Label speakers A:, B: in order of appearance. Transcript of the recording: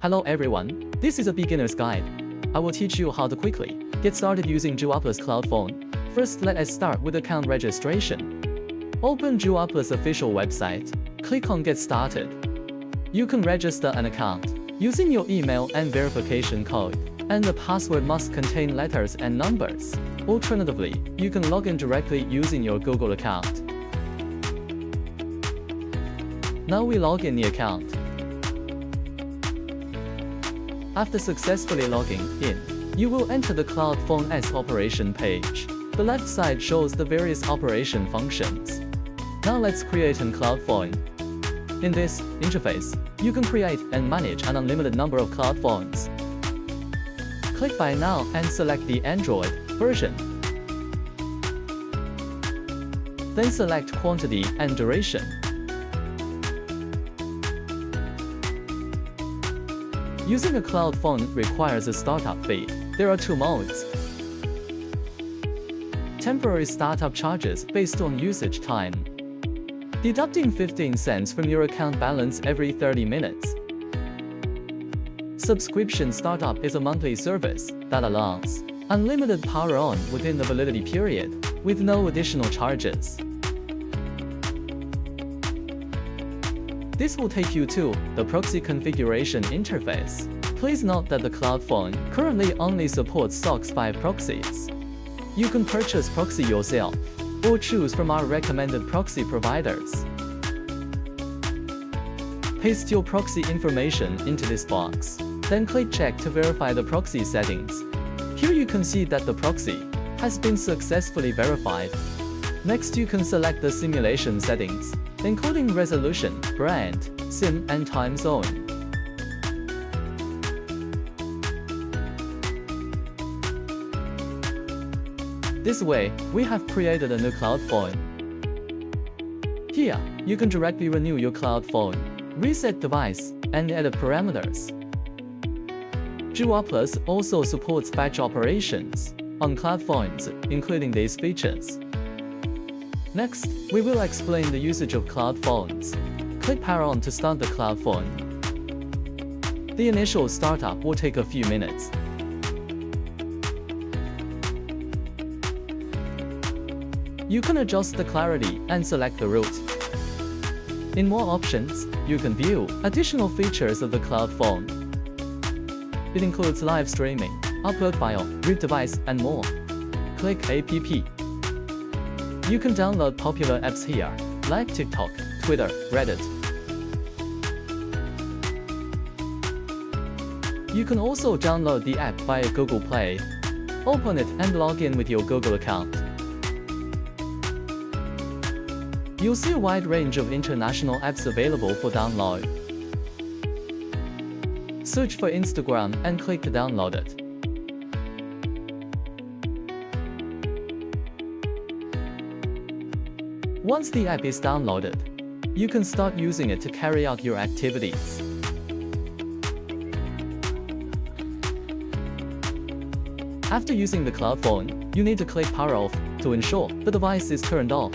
A: Hello everyone, this is a beginner's guide. I will teach you how to quickly get started using DuoPlus Cloud Phone. First, let us start with account registration. Open DuoPlus official website, click on Get Started. You can register an account using your email and verification code, and the password must contain letters and numbers. Alternatively, you can log in directly using your Google account. Now we log in the account. After successfully logging in, you will enter the Cloud Phone's operation page. The left side shows the various operation functions. Now let's create a Cloud Phone. In this interface, you can create and manage an unlimited number of Cloud Phones. Click Buy Now and select the Android version. Then select quantity and duration. Using a cloud phone requires a startup fee. There are two modes. Temporary startup charges based on usage time, deducting 15 cents from your account balance every 30 minutes. Subscription startup is a monthly service that allows unlimited power on within the validity period, with no additional charges. This will take you to the proxy configuration interface. Please note that the Cloud Phone currently only supports SOC 5 proxies. You can purchase proxy yourself or choose from our recommended proxy providers. Paste your proxy information into this box, then click Check to verify the proxy settings. Here you can see that the proxy has been successfully verified. Next, you can select the simulation settings, including resolution, brand, SIM, and time zone. This way, we have created a new Cloud Phone. Here, you can directly renew your Cloud Phone, reset device, and edit parameters. DuoPlus also supports batch operations on Cloud Phones, including these features. Next, we will explain the usage of Cloud Phones. Click Power On to start the Cloud Phone. The initial startup will take a few minutes. You can adjust the clarity and select the route. In More Options, you can view additional features of the Cloud Phone. It includes live streaming, upload file, root device, and more. Click App. You can download popular apps here, like TikTok, Twitter, Reddit. You can also download the app via Google Play. Open it and log in with your Google account. You'll see a wide range of international apps available for download. Search for Instagram and click to download it. Once the app is downloaded, you can start using it to carry out your activities. After using the Cloud Phone, you need to click Power Off to ensure the device is turned off.